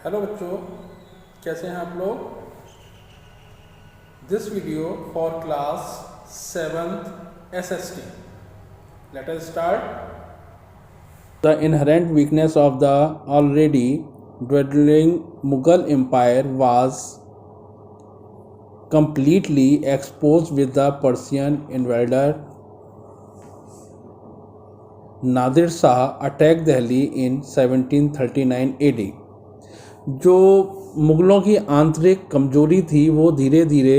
Hello बच्चों, कैसे हैं आप लोग। This video for class 7th SST. Let us start. The inherent weakness of the already dwindling Mughal Empire was completely exposed with the Persian invader Nadir Shah attacked Delhi in 1739 AD. जो मुग़लों की आंतरिक कमजोरी थी वो धीरे धीरे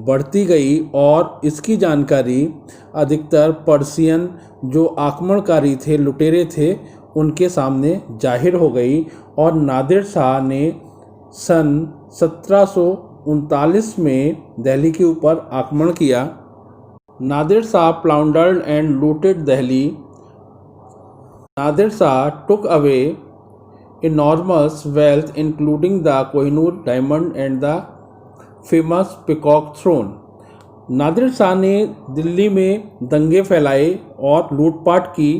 बढ़ती गई और इसकी जानकारी अधिकतर पर्शियन जो आक्रमणकारी थे, लुटेरे थे, उनके सामने जाहिर हो गई और नादिर शाह ने सन 1739 में दिल्ली के ऊपर आक्रमण किया। Nadir Shah plundered and looted Delhi. Nadir Shah took away enormous wealth including the Kohinoor diamond and the famous peacock throne. Nadir Shah ने दिल्ली में दंगे फैलाए और लूटपाट की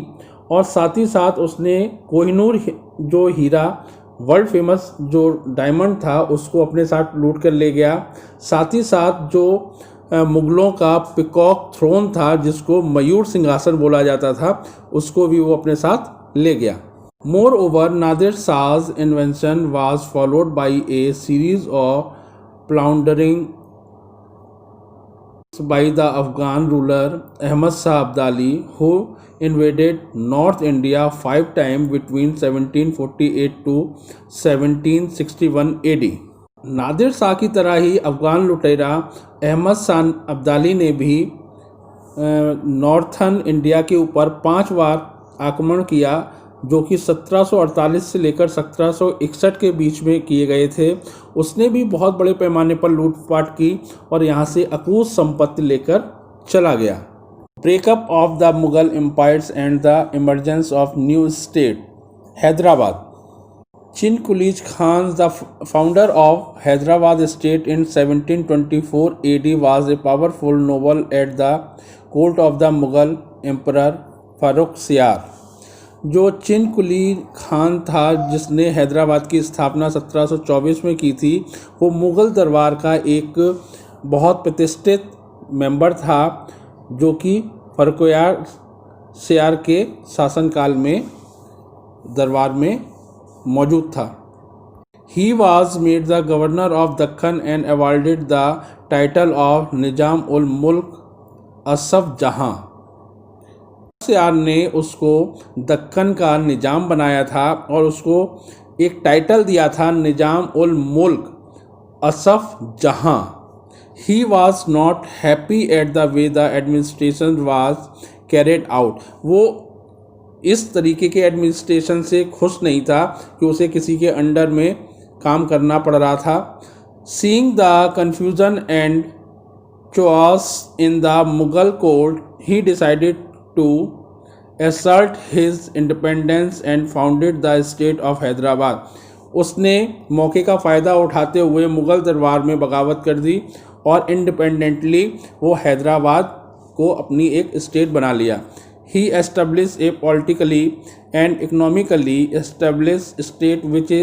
और साथ ही साथ उसने कोहिनूर जो हीरा वर्ल्ड फेमस जो डायमंड था उसको अपने साथ लूट कर ले गया। साथ ही साथ जो मुग़लों का पिकॉक थ्रोन था जिसको मयूर सिंहासन बोला जाता था उसको भी वो अपने साथ ले गया। Moreover, Nadir Shah's invention was followed by a series of plundering by the Afghan ruler Ahmad Shah Abdali, who invaded North India 5 times between 1748 to 1761 AD. Nadir Shah की तरह ही अफ़गान लुटेरा अहमद शाह अब्दाली ने भी नॉर्थन इंडिया के ऊपर 5 बार आक्रमण किया जो कि 1748 से लेकर 1761 के बीच में किए गए थे। उसने भी बहुत बड़े पैमाने पर लूटपाट की और यहाँ से अकूत संपत्ति लेकर चला गया। Breakup of the Mughal empires and the emergence of new state. Hyderabad. Chin Qilich Khan, the founder of Hyderabad state in 1724 AD, was a powerful noble at the court of the Mughal emperor Farrukhsiyar. जो चिन कुली खान था जिसने हैदराबाद की स्थापना 1724 में की थी, वो मुग़ल दरबार का एक बहुत प्रतिष्ठित मेंबर था जो कि फारुखसियार के शासनकाल में दरबार में मौजूद था। He was made the governor of Dakhan and awarded the title of Nizam ul मुल्क असफ जहां। फारुखसियार ने उसको दक्कन का निजाम बनाया था और उसको एक टाइटल दिया था निजाम उल मुल्क असफ जहां। He was not happy at the way the administration was carried out. वो इस तरीके के एडमिनिस्ट्रेशन से खुश नहीं था कि उसे किसी के अंडर में काम करना पड़ रहा था। Seeing the confusion and chaos in the Mughal court, he decided to assert his independence and founded the state of Hyderabad. उसने मौके का फ़ायदा उठाते हुए मुग़ल दरबार में बगावत कर दी और इंडिपेंडेंटली वो हैदराबाद को अपनी एक स्टेट बना लिया। He established a politically and economically established state which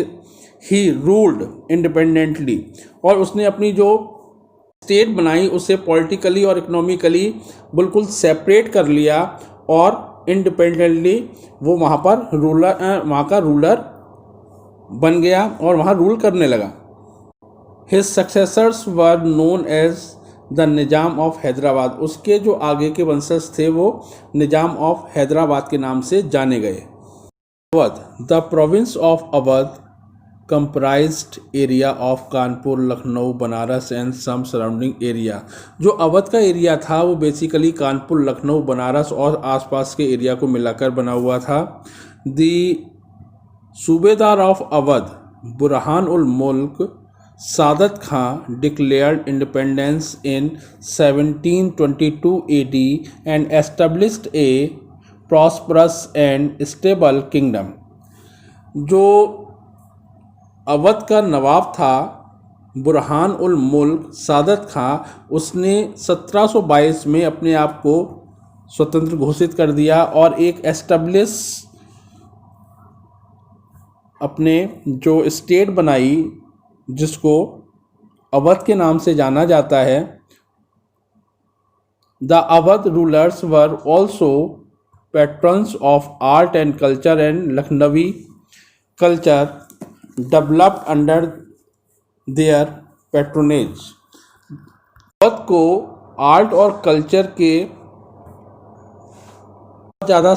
he ruled independently. और उसने अपनी जो स्टेट बनाई उसे पॉलिटिकली और इकोनॉमिकली बिल्कुल सेपरेट कर लिया और इंडिपेंडेंटली वो वहाँ का रूलर बन गया और वहाँ रूल करने लगा। His successors were known as the Nizam of Hyderabad. उसके जो आगे के वंशज थे वो निजाम ऑफ हैदराबाद के नाम से जाने गए। Awadh. The province of Awadh comprised area of Kanpur, Lucknow, Banaras and some surrounding area. जो अवध का एरिया था वो बेसिकली कानपुर, लखनऊ, बनारस और आसपास के एरिया को मिलाकर बना हुआ था। दी सूबेदार of Awadh Burhan ul Mulk Saadat Khan declared independence in 1722 AD and established a prosperous and stable kingdom. जो अवध का नवाब था बुरहान उल मुल्क सादत खां, उसने 1722 में अपने आप को स्वतंत्र घोषित कर दिया और एक अपने जो स्टेट बनाई जिसको अवध के नाम से जाना जाता है, the Awadh rulers were also patrons of art and culture, and Lucknowi culture developed under their patronage. Awadh को आर्ट और कल्चर के बहुत ज़्यादा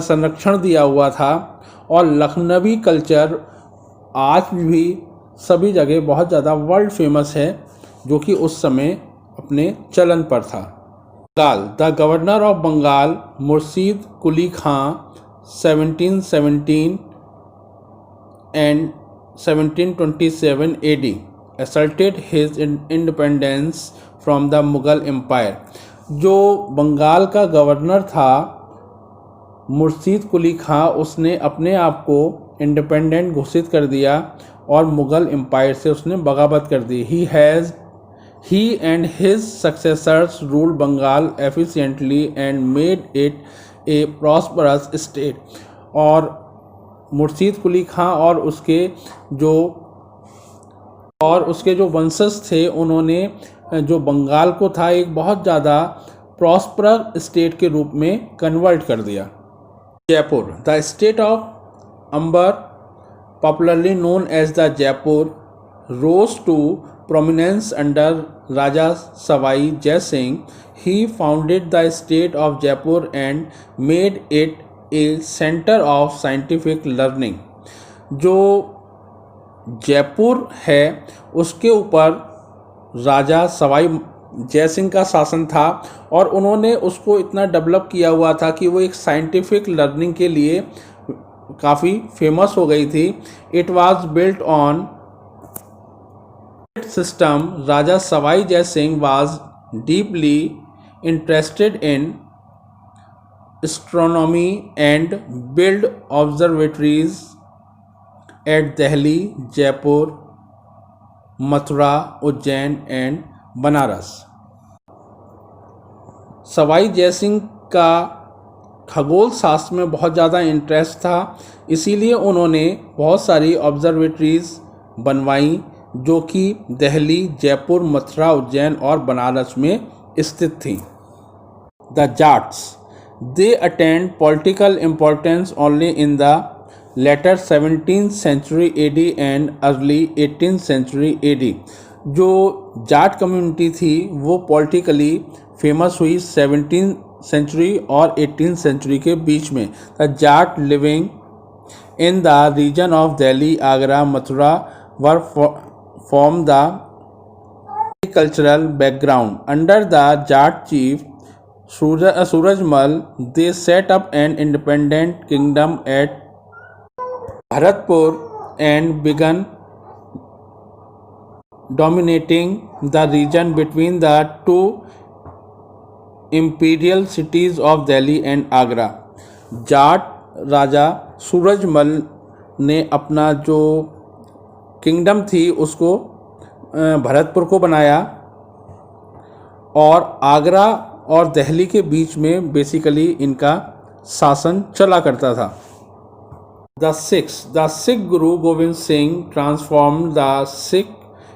संरक्षण दिया हुआ था और लखनवी कल्चर आज भी सभी जगह बहुत ज़्यादा वर्ल्ड फेमस है, जो कि उस समय अपने चलन पर था। Bengal, the governor of Bengal Murshid Quli Khan 1717 and 1727 AD asserted his independence from the Mughal Empire. जो बंगाल का गवर्नर था मुर्शीद कुली खां, उसने अपने आप को इंडिपेंडेंट घोषित कर दिया और मुग़ल एम्पायर से उसने बगावत कर दी। He and his successors ruled Bengal efficiently and made it a prosperous state. और मुर्शीद कुली खां और उसके जो वंशज थे, उन्होंने जो बंगाल को था एक बहुत ज़्यादा प्रॉस्परस स्टेट के रूप में कन्वर्ट कर दिया। Jaipur, the state of Amber popularly known as the Jaipur rose to prominence under Raja Savai Jai Singh. He founded the state of Jaipur and made it a center of scientific learning. जो जयपुर है उसके ऊपर राजा सवाई जय सिंह का शासन था और उन्होंने उसको इतना डेवलप किया हुआ था कि वो एक साइंटिफिक लर्निंग के लिए काफ़ी फेमस हो गई थी। It was built on system. Raja Sawai Jai Singh was deeply interested in astronomy and build observatories at Delhi, Jaipur, Mathura, Ujjain and Banaras. Sawai Jai Singh का खगोल शास्त्र में बहुत ज़्यादा इंटरेस्ट था, इसीलिए उन्होंने बहुत सारी ऑब्जर्वेटरीज बनवाई जो कि दिल्ली, जयपुर, मथुरा, उज्जैन और बनारस में स्थित थी। The Jats, they attend political importance only in the later 17th century AD and early 18th century AD। जो जाट कम्युनिटी थी वो पॉलिटिकली फेमस हुई 17th सेंचुरी और 18th सेंचुरी के बीच में। The Jat living in the region of Delhi, Agra, Mathura were form the cultural background. Under the Jat chief Surajmal they set up an independent kingdom at Bharatpur and began dominating the region between the two imperial cities of Delhi and Agra. Jat राजा सूरजमल ने अपना जो kingdom थी उसको भरतपुर को बनाया और आगरा और दिल्ली के बीच में बेसिकली इनका शासन चला करता था। The Sikh Guru Gobind Singh transformed the Sikh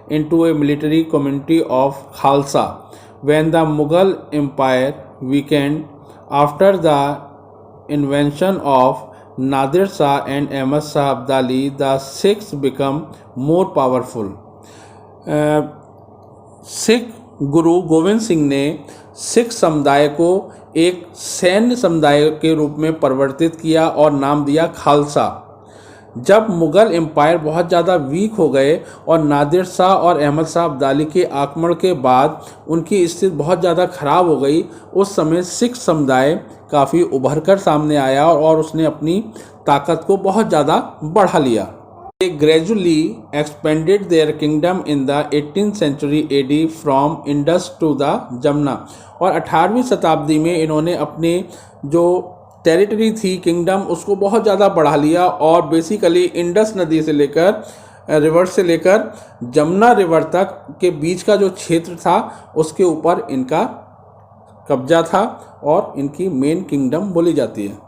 into a military community of Khalsa. When the Mughal Empire weakened after the invention of Nadir Shah and Ahmad Shah Abdali, the Sikhs become more powerful. Sikh गुरु गोविंद सिंह ने सिख समुदाय को एक सैन्य समुदाय के रूप में परिवर्तित किया और नाम दिया खालसा। जब मुग़ल एम्पायर बहुत ज़्यादा वीक हो गए और नादिर शाह और अहमद शाह अब्दाली के आक्रमण के बाद उनकी स्थिति बहुत ज़्यादा ख़राब हो गई, उस समय सिख समुदाय काफ़ी उभर कर सामने आया और उसने अपनी ताकत को बहुत ज़्यादा बढ़ा लिया। They gradually expanded their kingdom in the 18th century AD from Indus to the Jamna। और 18वीं शताब्दी में इन्होंने अपने जो टेरिटरी थी किंगडम उसको बहुत ज़्यादा बढ़ा लिया और बेसिकली इंडस नदी से लेकर रिवर से लेकर जमुना रिवर तक के बीच का जो क्षेत्र था उसके ऊपर इनका कब्जा था और इनकी मेन किंगडम बोली जाती है।